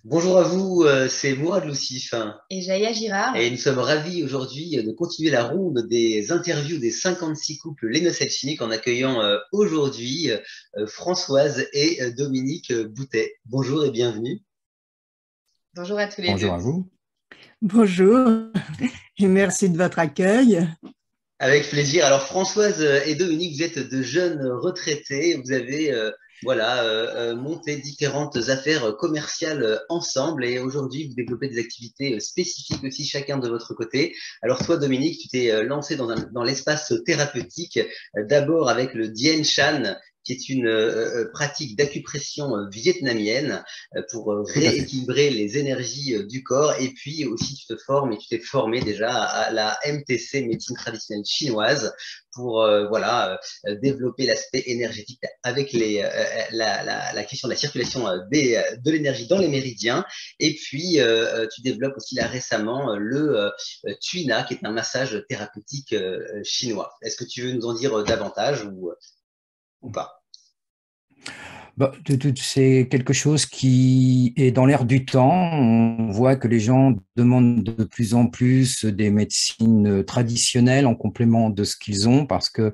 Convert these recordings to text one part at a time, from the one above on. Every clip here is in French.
Bonjour à vous, c'est Mourad Loussif, hein, Et Jaya et Girard. nous sommes ravis aujourd'hui de continuer la ronde des interviews des 56 couples Les Noces Alchimiques en accueillant aujourd'hui Françoise et Dominique Boutet. Bonjour et bienvenue. Bonjour à tous les Bonjour deux. à vous. Bonjour et merci de votre accueil. Avec plaisir. Alors Françoise et Dominique, vous êtes de jeunes retraités, vous avez monté différentes affaires commerciales ensemble et aujourd'hui vous développez des activités spécifiques aussi chacun de votre côté. Alors toi Dominique, tu t'es lancé dans l'espace thérapeutique, d'abord avec le Dien Shan qui est une pratique d'acupression vietnamienne pour Tout à fait. rééquilibrer les énergies du corps. Et puis aussi, tu te formes et tu t'es formé déjà à la MTC, médecine traditionnelle chinoise, pour développer l'aspect énergétique avec la question de la circulation de l'énergie dans les méridiens. Et puis, tu développes aussi là récemment le Tuina, qui est un massage thérapeutique chinois. Est-ce que tu veux nous en dire davantage ou pas? C'est quelque chose qui est dans l'air du temps. On voit que les gens demandent de plus en plus des médecines traditionnelles en complément de ce qu'ils ont, parce que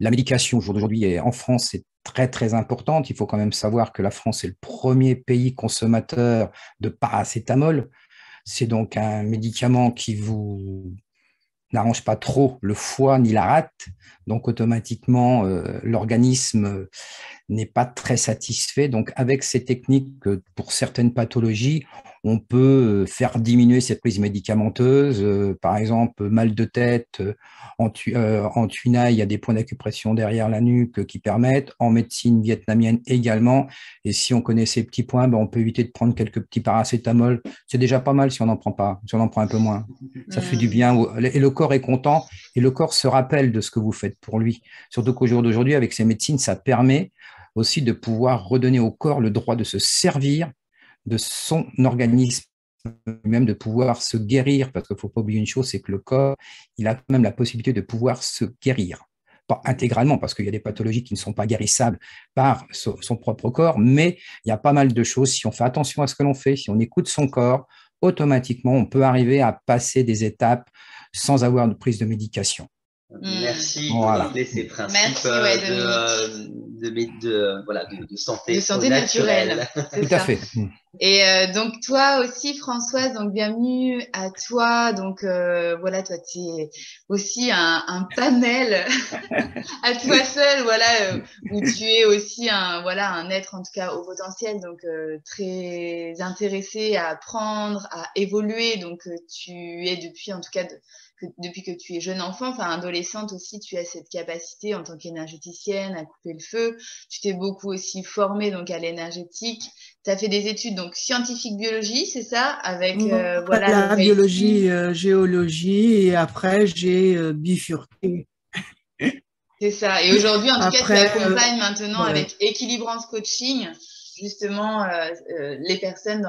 la médication au jour d'aujourd'hui en France est très très importante. Il faut quand même savoir que la France est le premier pays consommateur de paracétamol. C'est donc un médicament qui vous n'arrange pas trop le foie ni la rate, donc automatiquement l'organisme n'est pas très satisfait. Donc, avec ces techniques, pour certaines pathologies, on peut faire diminuer cette prise médicamenteuse. Par exemple, mal de tête, en Tuna, il y a des points d'acupression derrière la nuque qui permettent. En médecine vietnamienne également. Et si on connaît ces petits points, ben, on peut éviter de prendre quelques petits paracétamol. C'est déjà pas mal si on n'en prend pas, si on en prend un peu moins. Ça fait du Hmm. bien. Et le corps est content et le corps se rappelle de ce que vous faites pour lui. Surtout qu'au jour d'aujourd'hui, avec ces médecines, ça permet aussi de pouvoir redonner au corps le droit de se servir de son organisme, même de pouvoir se guérir, parce qu'il ne faut pas oublier une chose, c'est que le corps, il a quand même la possibilité de pouvoir se guérir. Pas intégralement, parce qu'il y a des pathologies qui ne sont pas guérissables par son propre corps, mais il y a pas mal de choses. Si on fait attention à ce que l'on fait, si on écoute son corps, automatiquement, on peut arriver à passer des étapes sans avoir de prise de médication. Hmm. Merci de Voilà. rappeler ces principes Merci, ouais, Dominique. de De santé au santé naturelle, naturel. c'est Tout à ça. fait. Et donc toi aussi, Françoise, donc bienvenue à toi. Donc voilà, toi, tu es aussi un panel à toi seul, voilà, où tu es aussi un être en tout cas au potentiel, donc très intéressé à apprendre, à évoluer. Donc tu es depuis en tout cas depuis que tu es jeune enfant, enfin adolescente aussi, tu as cette capacité en tant qu'énergéticienne à couper le feu. Tu t'es beaucoup aussi formée donc à l'énergétique. Tu as fait des études donc scientifiques biologie, c'est ça, avec voilà le Voilà, Reiki. biologie, géologie, et après j'ai bifurqué. C'est ça. Et aujourd'hui, en tout cas, tu Après, accompagnes maintenant ouais. avec Équilibrance Coaching, justement, les personnes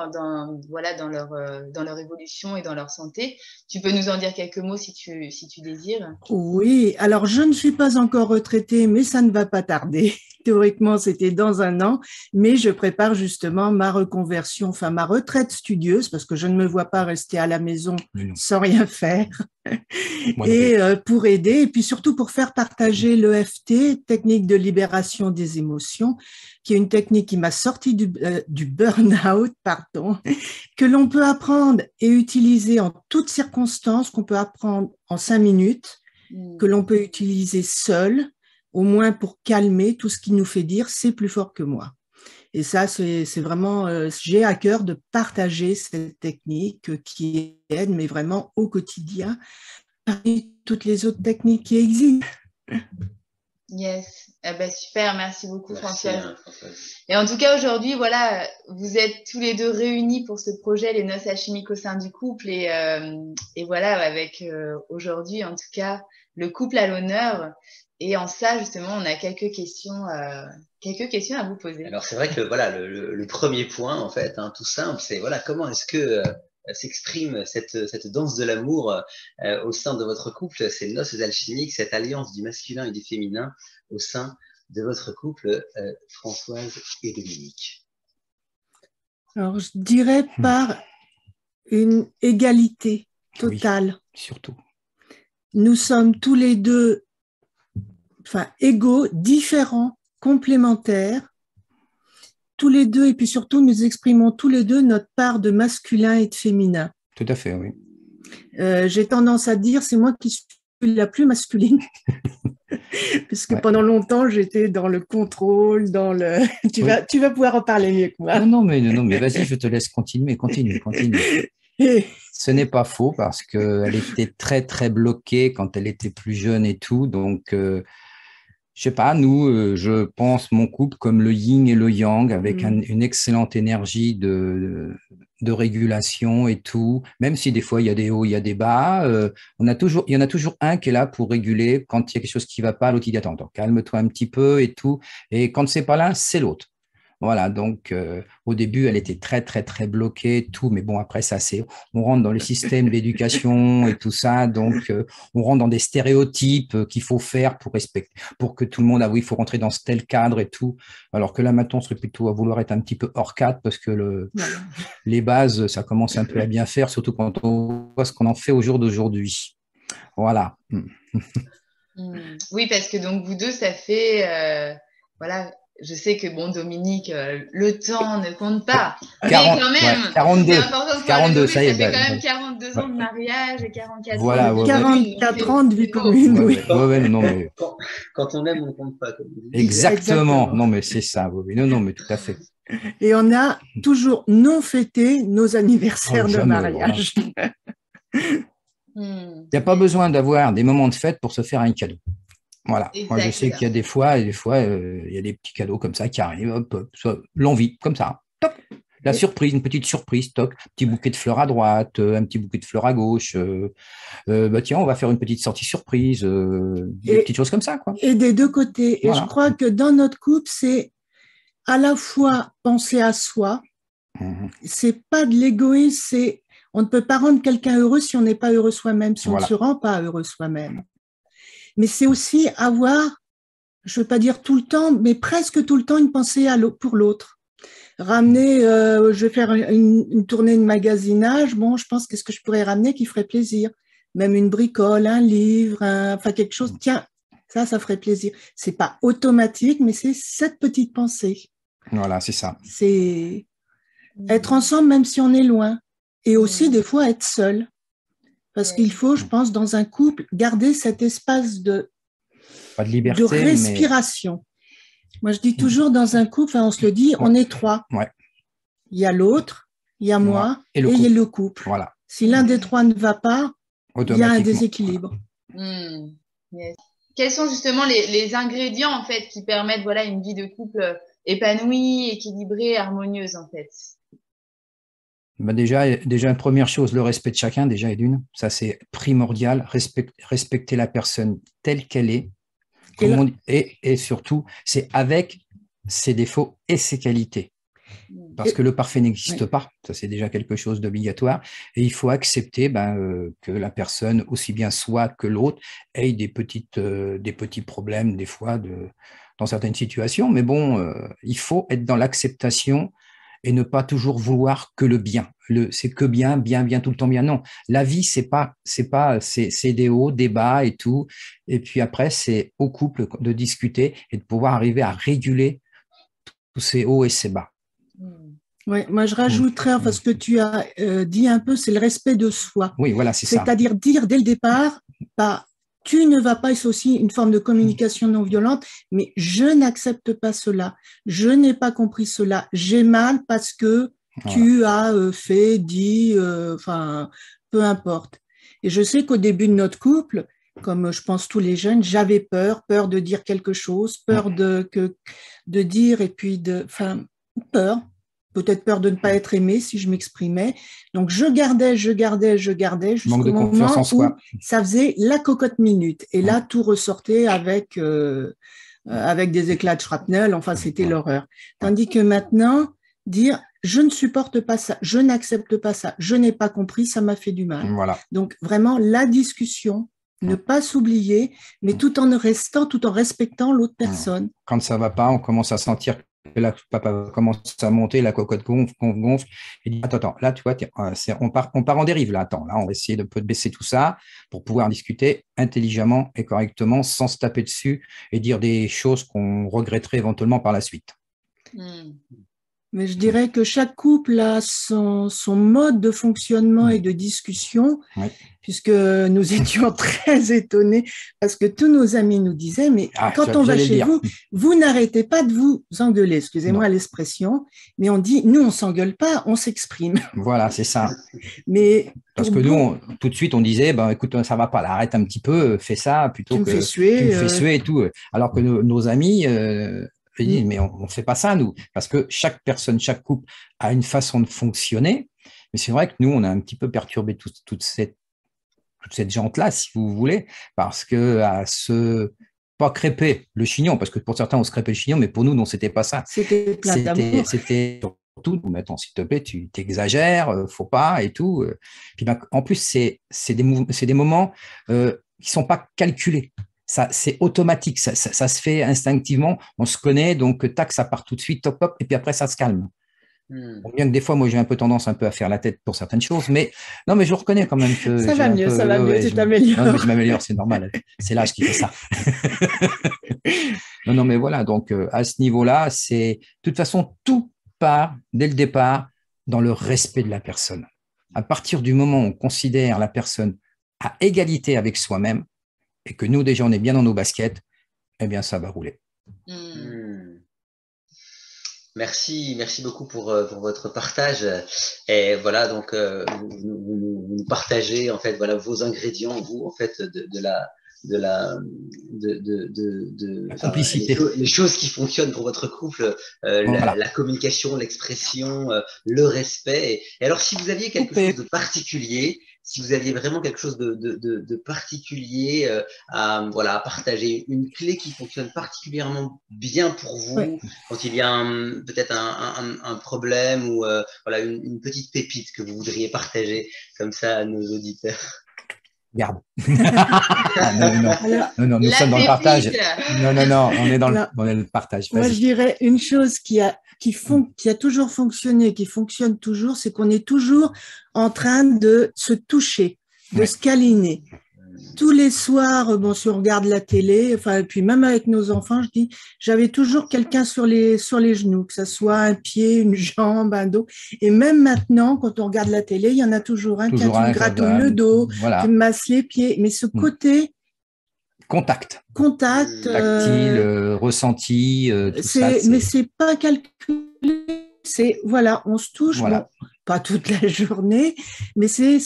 voilà, dans leur évolution et dans leur santé. Tu peux nous en dire quelques mots si tu désires. Oui, alors je ne suis pas encore retraitée, mais ça ne va pas tarder. Théoriquement, c'était dans un an, mais je prépare justement ma reconversion, enfin ma retraite studieuse, parce que je ne me vois pas rester à la maison Non, sans rien faire. moi non plus. Et pour aider, et puis surtout pour faire partager l'EFT, technique de libération des émotions, qui est une technique qui m'a sorti du burn-out, pardon, que l'on peut apprendre et utiliser en toutes circonstances, qu'on peut apprendre en 5 minutes, que Mm. l'on peut utiliser seul, au moins pour calmer tout ce qui nous fait dire c'est plus fort que moi. Et ça, c'est vraiment, j'ai à cœur de partager cette technique qui aide, mais vraiment au quotidien, parmi toutes les autres techniques qui existent. Yes. Eh ben, super. Merci beaucoup, Merci, Françoise. Françoise. Et en tout cas, aujourd'hui, voilà, vous êtes tous les deux réunis pour ce projet, les noces alchimiques au sein du couple. Et voilà, avec aujourd'hui, en tout cas, le couple à l'honneur. Et en ça, justement, on a quelques questions à vous poser. Alors c'est vrai que voilà le premier point en fait, hein, tout simple, c'est voilà comment est-ce que s'exprime cette danse de l'amour au sein de votre couple, ces noces alchimiques, cette alliance du masculin et du féminin au sein de votre couple, Françoise et Dominique. Alors, je dirais par une égalité totale. Oui, surtout. Nous sommes tous les deux, enfin, égaux, différents, complémentaires, tous les deux, et puis surtout, nous exprimons tous les deux notre part de masculin et de féminin. Tout à fait, oui. J'ai tendance à dire, c'est moi qui suis la plus masculine, puisque pendant longtemps, j'étais dans le contrôle, dans le… Tu vas pouvoir en parler mieux que moi. Non, mais vas-y, je te laisse continuer, continue. Ce n'est pas faux parce qu'elle était très, très bloquée quand elle était plus jeune et tout. Donc, je sais pas, nous, je pense mon couple comme le yin et le yang avec une excellente énergie de régulation et tout. Même si des fois, il y a des hauts, il y a des bas, il y en a toujours un qui est là pour réguler. Quand il y a quelque chose qui ne va pas, l'autre, il dit attends, calme-toi un petit peu et tout. Et quand c'est pas l'un, c'est l'autre. Voilà, donc au début, elle était très, très, très bloquée, tout, mais bon, après, ça, on rentre dans le système d'éducation et tout ça, donc on rentre dans des stéréotypes qu'il faut faire pour respecter, pour que tout le monde, ah oui, il faut rentrer dans tel cadre et tout, alors que là, maintenant, on serait plutôt à vouloir être un petit peu hors cadre, parce que les bases, ça commence un peu à bien faire, surtout quand on voit ce qu'on en fait au jour d'aujourd'hui. Voilà. Oui, parce que donc, vous deux, ça fait, voilà… Je sais que, bon, Dominique, le temps ne compte pas. 40, mais quand même, 42, c'est important de 42, ça y est. Ça fait quand même 42 ans de mariage et 44 ans de 44 ans de vie commune, oui. Non, mais… Quand on aime, on ne compte pas. Comme Exactement. Non, mais c'est ça. Oui. Non, mais tout à fait. Et on a toujours non fêté nos anniversaires de mariage. Il n'y a pas besoin d'avoir des moments de fête pour se faire un cadeau. Voilà. Moi, je sais qu'il y a des fois, il y a des petits cadeaux comme ça qui arrivent, hop, l'envie, comme ça, top. La surprise, une petite surprise, toc, petit bouquet de fleurs à droite, un petit bouquet de fleurs à gauche. Tiens, on va faire une petite sortie surprise, des petites choses comme ça, quoi. Et des deux côtés. Voilà. Et je crois que dans notre couple, c'est à la fois penser à soi. C'est pas de l'égoïsme, c'est on ne peut pas rendre quelqu'un heureux si on n'est pas heureux soi-même, si on ne se rend pas heureux soi-même. Mais c'est aussi avoir, je ne veux pas dire tout le temps, mais presque tout le temps, une pensée pour l'autre. Ramener, je vais faire une tournée de magasinage, bon, je pense qu'est-ce que je pourrais ramener qui ferait plaisir. Même une bricole, un livre, enfin quelque chose, tiens, ça ferait plaisir. C'est pas automatique, mais c'est cette petite pensée. Voilà, c'est ça. C'est être ensemble même si on est loin. Et aussi, des fois, être seul. Parce qu'il faut, je pense, dans un couple, garder cet espace de liberté, respiration. Moi, je dis toujours, dans un couple, on se le dit, on est trois. Ouais. Il y a l'autre, il y a moi et il y a le couple. Voilà. Si l'un des trois ne va pas, il y a un déséquilibre. Yes. Quels sont justement les ingrédients, en fait, qui permettent une vie de couple épanouie, équilibrée, harmonieuse, en fait? Déjà, une première chose, le respect de chacun, déjà, est d'une. Ça, c'est primordial. Respecter la personne telle qu'elle est. Et surtout, c'est avec ses défauts et ses qualités. Parce que le parfait n'existe pas. Ça, c'est déjà quelque chose d'obligatoire. Et il faut accepter que la personne, aussi bien soi que l'autre, ait des petits problèmes, des fois, dans certaines situations. Mais bon, il faut être dans l'acceptation et ne pas toujours vouloir que le bien. C'est que bien tout le temps bien. Non, la vie, c'est des hauts, des bas et tout. Et puis après, c'est au couple de discuter et de pouvoir arriver à réguler tous ces hauts et ces bas. Oui, moi je rajouterais, parce que tu as dit un peu, c'est le respect de soi. Oui, voilà, c'est ça. C'est-à-dire dire dès le départ, tu ne vas pas, et c'est aussi une forme de communication non violente, mais je n'accepte pas cela, je n'ai pas compris cela, j'ai mal parce que tu as fait, dit, peu importe. Et je sais qu'au début de notre couple, comme je pense tous les jeunes, j'avais peur de dire quelque chose, peur de dire, et puis peut-être peur de ne pas être aimé si je m'exprimais. Donc, je gardais jusqu'au moment où ça faisait la cocotte minute. Et là, tout ressortait avec des éclats de shrapnel. Enfin, c'était l'horreur. Tandis que maintenant, dire « je ne supporte pas ça, je n'accepte pas ça, je n'ai pas compris, ça m'a fait du mal ». Voilà. Donc, vraiment, la discussion, ne pas s'oublier, mais tout en respectant l'autre personne. Quand ça ne va pas, on commence à sentir Et là, papa commence à monter, la cocotte gonfle. Et dit, attends, là, tu vois, on part en dérive, là. Attends, là, on va essayer de baisser tout ça pour pouvoir discuter intelligemment et correctement sans se taper dessus et dire des choses qu'on regretterait éventuellement par la suite. Mais je dirais que chaque couple a son mode de fonctionnement et de discussion, puisque nous étions très étonnés parce que tous nos amis nous disaient, mais quand on va chez vous, vous n'arrêtez pas de vous engueuler, excusez-moi l'expression, mais on dit, nous, on s'engueule pas, on s'exprime. Voilà, c'est ça. Mais parce que nous, tout de suite, on disait, écoute, ça va pas, là, arrête un petit peu, fais ça, plutôt que tu me fais suer et tout. Alors que nos amis... ils disent, mais on ne fait pas ça, nous, parce que chaque personne, chaque couple a une façon de fonctionner. Mais c'est vrai que nous, on a un petit peu perturbé toute cette jante-là, si vous voulez, parce que pas crêper le chignon, parce que pour certains, on se crêpait le chignon, mais pour nous, non, c'était pas ça. C'était plein d'amour. C'était surtout, mais attends, s'il te plaît, tu t'exagères, faut pas et tout. Puis, en plus, c'est des moments qui sont pas calculés. Ça, c'est automatique, ça se fait instinctivement, on se connaît, donc tac, ça part tout de suite, top, hop, et puis après, ça se calme. Bon, bien que des fois, moi, j'ai un peu tendance à faire la tête pour certaines choses, mais non, mais je reconnais quand même que ça va mieux, tu t'améliores. Non, mais je m'améliore, c'est normal, c'est l'âge qui fait ça. non, mais voilà, donc à ce niveau-là, de toute façon, tout part dès le départ dans le respect de la personne. À partir du moment où on considère la personne à égalité avec soi-même, et que nous, déjà, on est bien dans nos baskets, eh bien, ça va rouler. Merci beaucoup pour votre partage. Et voilà, donc vous partagez en fait voilà vos ingrédients, vous en fait la complicité, les choses qui fonctionnent pour votre couple, voilà. la communication, l'expression, le respect. Et alors, si vous aviez quelque chose de particulier, si vous aviez vraiment quelque chose de particulier à partager, une clé qui fonctionne particulièrement bien pour vous, quand il y a peut-être un problème ou voilà une petite pépite que vous voudriez partager comme ça à nos auditeurs. Garde. non, nous sommes dans le partage. Non, on est dans le partage. Moi, je dirais une chose qui a toujours fonctionné, qui fonctionne toujours, c'est qu'on est toujours en train de se toucher, de se câliner. Tous les soirs, si on regarde la télé, et puis même avec nos enfants, je dis, j'avais toujours quelqu'un sur les genoux, que ce soit un pied, une jambe, un dos. Et même maintenant, quand on regarde la télé, il y en a toujours un qui me gratouille le dos, qui me masse les pieds. Mais ce côté contact, tactile, ressenti, tout ça. Mais c'est pas calculé. C'est on se touche, pas toute la journée, mais c'est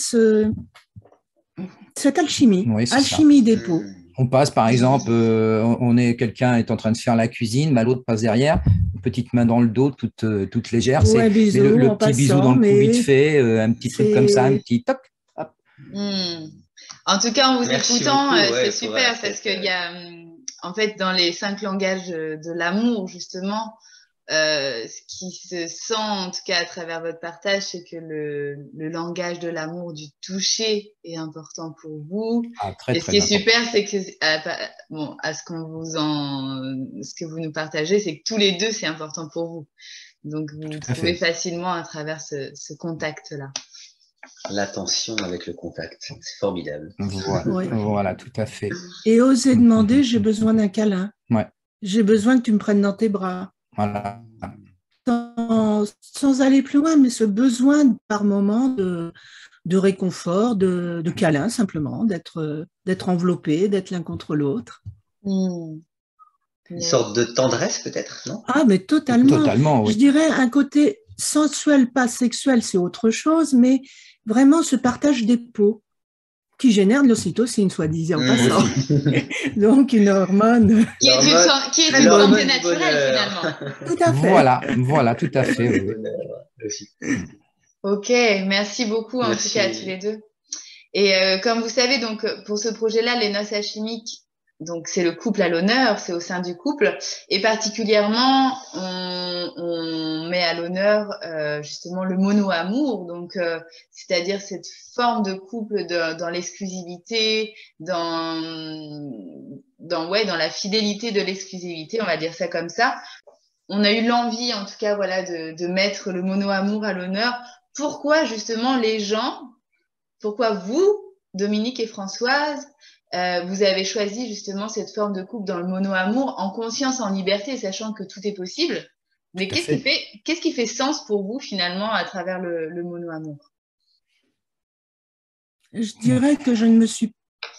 cette alchimie, alchimie des peaux. On passe, par exemple, quelqu'un est en train de faire la cuisine, l'autre passe derrière, une petite main dans le dos, toute légère. C'est le petit bisou dans le cou vite fait, un petit truc comme ça, un petit toc. Hop. En tout cas, en vous écoutant, c'est super parce qu'il y a, en fait, dans les 5 langages de l'amour, justement, ce qui se sent, en tout cas à travers votre partage, c'est que le langage de l'amour du toucher est important pour vous. Et ce qui est super, c'est que ce que vous nous partagez, c'est que tous les deux, c'est important pour vous. Donc vous trouvez facilement à travers ce contact-là. L'attention avec le contact, c'est formidable. Voilà, tout à fait. Et oser demander, j'ai besoin d'un câlin. J'ai besoin que tu me prennes dans tes bras. Voilà. Sans aller plus loin, mais ce besoin par moment de réconfort, de câlin simplement, d'être enveloppé, d'être l'un contre l'autre. Une sorte de tendresse peut-être, non? Ah, mais totalement. Totalement, oui. Je dirais un côté sensuel, pas sexuel, c'est autre chose, mais vraiment ce partage des peaux qui génère de l'ocytocine, soit dit en passant. Donc, une hormone. Qui est une santé naturelle, finalement. Tout à fait. Voilà, tout à fait. Ok, merci beaucoup, en tout cas, à tous les deux. Et comme vous savez, donc, pour ce projet-là, les noces alchimiques, donc c'est le couple à l'honneur, c'est au sein du couple, et particulièrement on met à l'honneur justement le mono-amour, donc c'est-à-dire cette forme de couple dans l'exclusivité, dans la fidélité de l'exclusivité, on va dire ça comme ça. on a eu l'envie, en tout cas, voilà, de mettre le mono-amour à l'honneur. Pourquoi, justement, pourquoi vous, Dominique et Françoise, vous avez choisi, justement, cette forme de couple dans le mono-amour en conscience, en liberté, sachant que tout est possible. Mais qu'est-ce qui fait sens pour vous, finalement, à travers le mono-amour? Je dirais que je ne me suis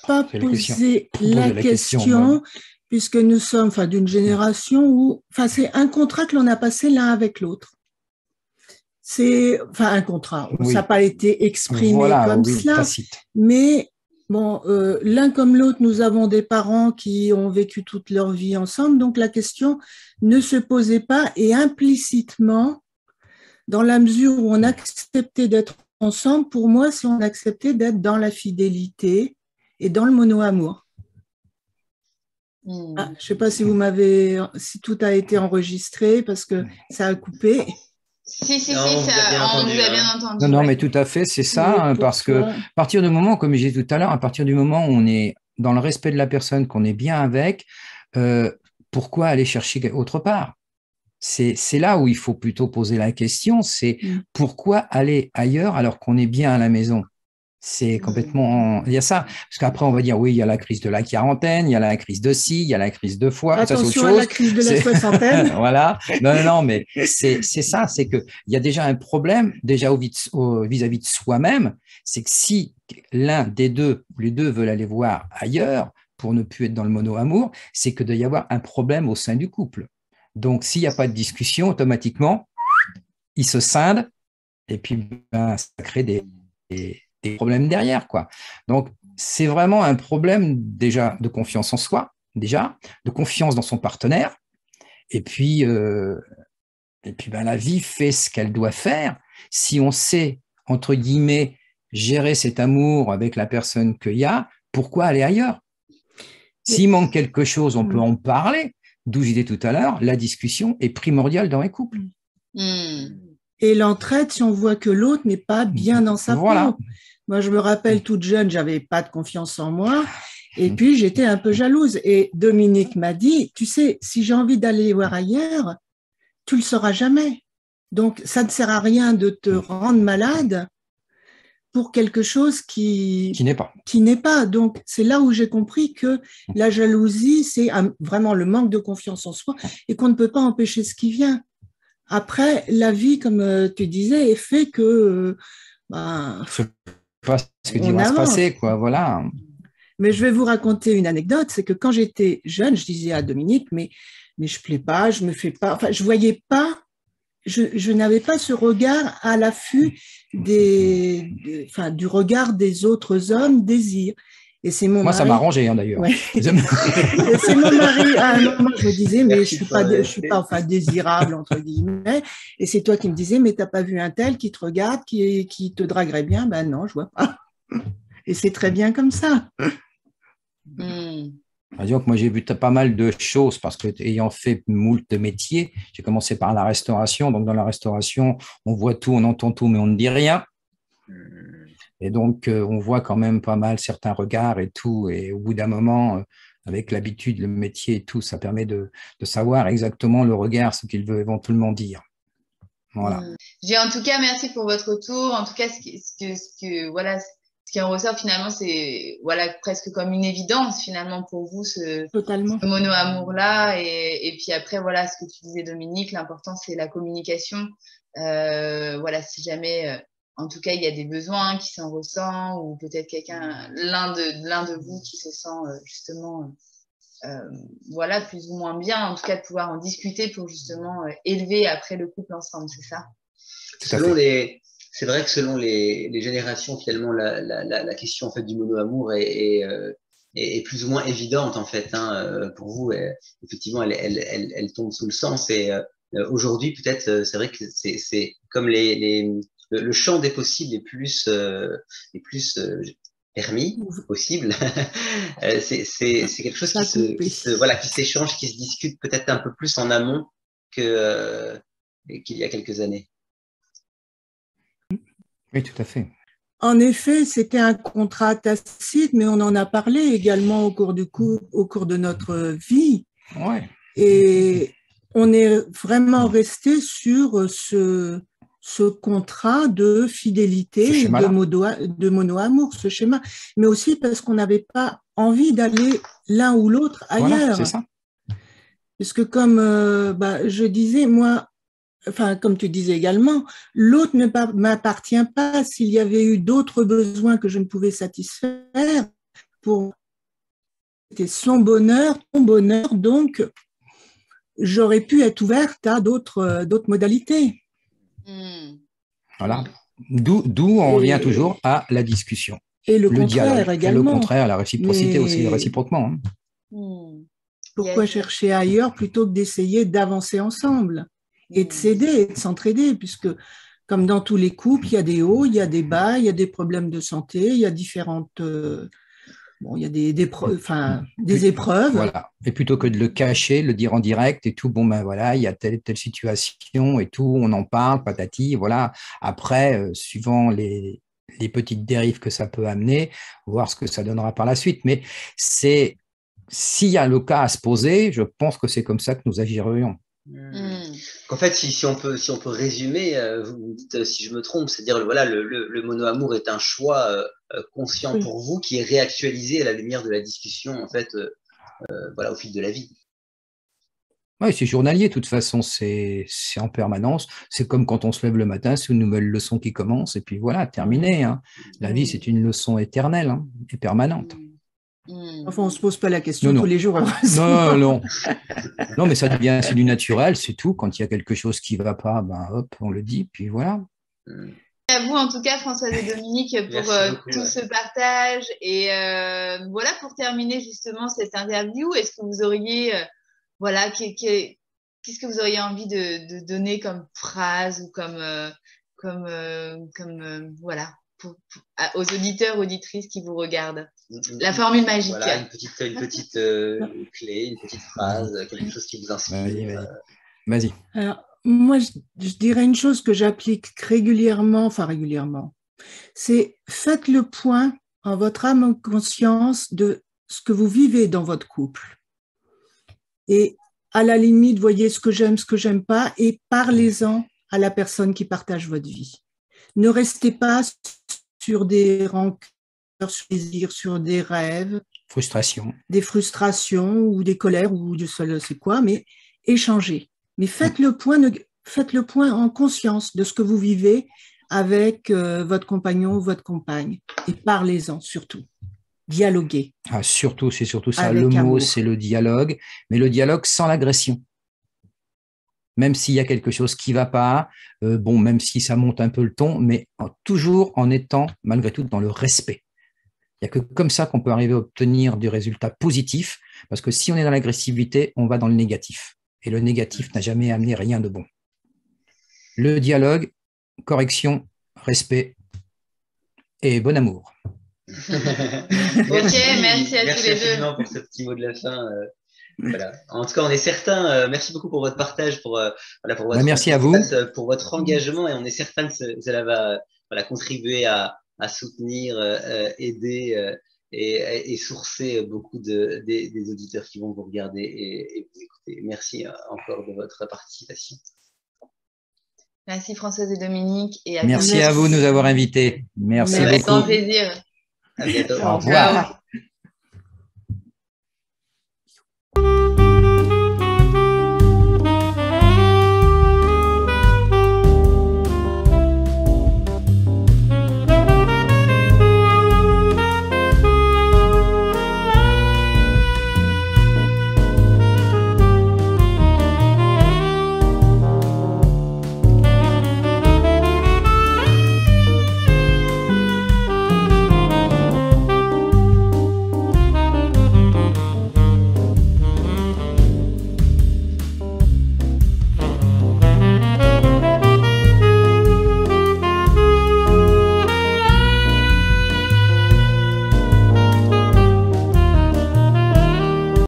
pas posé la question puisque nous sommes d'une génération où c'est un contrat que l'on a passé l'un avec l'autre. C'est un contrat, ça n'a pas été exprimé comme cela, tacite. Mais bon, l'un comme l'autre, nous avons des parents qui ont vécu toute leur vie ensemble, donc la question ne se posait pas, et implicitement, dans la mesure où on acceptait d'être ensemble, pour moi, si on acceptait d'être dans la fidélité et dans le mono-amour. Je ne sais pas si si tout a été enregistré parce que ça a coupé. Si, on vous a bien entendu. Non, mais tout à fait, c'est ça, parce que à partir du moment, comme je disais tout à l'heure, à partir du moment où on est dans le respect de la personne, qu'on est bien avec, pourquoi aller chercher autre part? C'est là où il faut plutôt poser la question, c'est pourquoi aller ailleurs alors qu'on est bien à la maison? C'est complètement… Il y a ça, parce qu'après on va dire oui, il y a la crise de la quarantaine, il y a la crise de ci, il y a la crise de foie. Attention à la crise de la soixantaine. Voilà, non, mais c'est ça, c'est qu'il y a déjà un problème, déjà vis-à-vis de soi-même, c'est que si l'un des deux, ou les deux veulent aller voir ailleurs pour ne plus être dans le mono-amour, c'est que doit y avoir un problème au sein du couple. Donc s'il n'y a pas de discussion, automatiquement, ils se scindent et puis ça crée des problèmes derrière, quoi. Donc, c'est vraiment un problème déjà de confiance en soi, de confiance dans son partenaire. Et puis la vie fait ce qu'elle doit faire. Si on sait, entre guillemets, gérer cet amour avec la personne qu'il y a, pourquoi aller ailleurs? S'il manque quelque chose, on peut en parler. D'où je disais tout à l'heure, la discussion est primordiale dans les couples. Et l'entraide, si on voit que l'autre n'est pas bien dans sa peau. Moi, je me rappelle, toute jeune, j'avais pas de confiance en moi. Et puis, j'étais un peu jalouse. Et Dominique m'a dit, tu sais, si j'ai envie d'aller voir ailleurs, tu le sauras jamais. Donc, ça ne sert à rien de te rendre malade pour quelque chose qui n'est pas. Donc, c'est là où j'ai compris que la jalousie, c'est vraiment le manque de confiance en soi et qu'on ne peut pas empêcher ce qui vient. Après, la vie, comme tu disais, est fait que… pas ce qui va se passer, quoi, voilà. Mais je vais vous raconter une anecdote, c'est que quand j'étais jeune, je disais à Dominique, mais je plais pas, je me fais pas, je voyais pas, je n'avais pas ce regard à l'affût du regard des autres hommes désir. Et c'est mon mari. Ça m'a arrangé, d'ailleurs. Ouais. C'est mon mari. À un moment, je me disais, mais je suis pas désirable, entre guillemets. Et c'est toi qui me disais, mais t'as pas vu un tel qui te regarde, qui te draguerait bien? Ben non, je vois pas. Et c'est très bien comme ça. Disons que moi, j'ai vu pas mal de choses parce que, ayant fait moult de métiers, j'ai commencé par la restauration. Donc, dans la restauration, on voit tout, on entend tout, mais on ne dit rien. Et donc, on voit quand même pas mal certains regards et tout. Et au bout d'un moment, avec l'habitude, le métier et tout, ça permet de savoir exactement le regard, ce qu'il veut éventuellement dire. Voilà. En tout cas, merci pour votre retour. En tout cas, ce qui en ressort finalement, c'est presque comme une évidence finalement pour vous, ce mono-amour-là. Et puis après, ce que tu disais, Dominique, l'important, c'est la communication. Si jamais… en tout cas, il y a des besoins qui s'en ressentent ou peut-être l'un de vous qui se sent justement, plus ou moins bien, en tout cas de pouvoir en discuter pour justement élever après le couple ensemble, c'est ça? C'est vrai que selon les générations, finalement, la question en fait du mono-amour est plus ou moins évidente en fait. Pour vous, effectivement, elle tombe sous le sens. Et aujourd'hui, peut-être, c'est vrai que c'est comme le champ des possibles est plus permis possible. C'est quelque chose qui s'échange, qui se discute peut-être un peu plus en amont qu'il y a quelques années. Oui, tout à fait. En effet, c'était un contrat tacite, mais on en a parlé également au cours de notre vie. Ouais. Et on est vraiment resté sur ce contrat de fidélité, de mono-amour, ce schéma, mais aussi parce qu'on n'avait pas envie d'aller l'un ou l'autre ailleurs. Voilà, c'est ça. Parce que comme je disais, moi, enfin, comme tu disais également, l'autre ne m'appartient pas. S'il y avait eu d'autres besoins que je ne pouvais satisfaire, c'était son bonheur, ton bonheur, donc j'aurais pu être ouverte à d'autres modalités. Voilà. D'où on revient toujours à la discussion. Et le contraire dialogue, également. Et le contraire, la réciprocité aussi, réciproquement. Pourquoi chercher ailleurs plutôt que d'essayer d'avancer ensemble et de s'aider et de s'entraider, puisque comme dans tous les couples, il y a des hauts, il y a des bas, il y a des problèmes de santé, il y a différentes... il y a des épreuves. Voilà. Et plutôt que de le cacher, le dire en direct et tout, voilà, il y a telle situation et tout, on en parle, patati, voilà. Après, suivant les petites dérives que ça peut amener, voir ce que ça donnera par la suite. Mais s'il y a le cas à se poser, je pense que c'est comme ça que nous agirions. En fait, si on peut résumer, vous me dites si je me trompe, c'est-à-dire voilà, le mono-amour est un choix conscient pour vous qui est réactualisé à la lumière de la discussion en fait, voilà, au fil de la vie. Oui, c'est journalier, de toute façon, c'est en permanence. C'est comme quand on se lève le matin, c'est une nouvelle leçon qui commence, et puis voilà, terminé. Hein. La vie, c'est une leçon éternelle et permanente. Enfin, on ne se pose pas la question tous les jours. Non. Non, mais ça devient du naturel, c'est tout. Quand il y a quelque chose qui ne va pas, hop, on le dit, puis voilà. À vous, en tout cas, Françoise et Dominique, pour tout ce partage. Et voilà, pour terminer justement cette interview, est-ce que vous auriez, voilà, qu'est-ce que vous auriez envie de donner comme phrase ou comme voilà, aux auditeurs, auditrices qui vous regardent? La formule magique. Voilà, une petite clé, une petite phrase, quelque chose qui vous inspire. Vas-y. Alors, moi, je dirais une chose que j'applique régulièrement, c'est faites le point en votre âme en conscience de ce que vous vivez dans votre couple. Et à la limite, voyez ce que j'aime pas, et parlez-en à la personne qui partage votre vie. Ne restez pas sur des rancœurs, sur des désirs, sur des rêves. Des frustrations ou des colères ou je sais c'est quoi, mais échangez. Mais faites le point en conscience de ce que vous vivez avec votre compagnon ou votre compagne et parlez-en surtout. Dialoguez. Surtout, c'est surtout ça. Le mot, c'est le dialogue, mais le dialogue sans l'agression. Même s'il y a quelque chose qui ne va pas, même si ça monte un peu le ton, mais toujours en étant malgré tout dans le respect. Il n'y a que comme ça qu'on peut arriver à obtenir du résultat positif, parce que si on est dans l'agressivité, on va dans le négatif. Et le négatif n'a jamais amené rien de bon. Le dialogue, correction, respect et bon amour. Merci à tous les deux. Merci pour ce petit mot de la fin. Voilà. En tout cas, on est certain. Merci beaucoup pour votre partage, pour votre merci à vous, pour votre engagement, et on est certain que cela va contribuer à soutenir, aider et sourcer beaucoup des auditeurs qui vont vous regarder et vous écouter. Merci encore de votre participation. Merci Françoise et Dominique. Merci à vous de nous avoir invités. Merci beaucoup. Avec grand plaisir. À bientôt. Au revoir.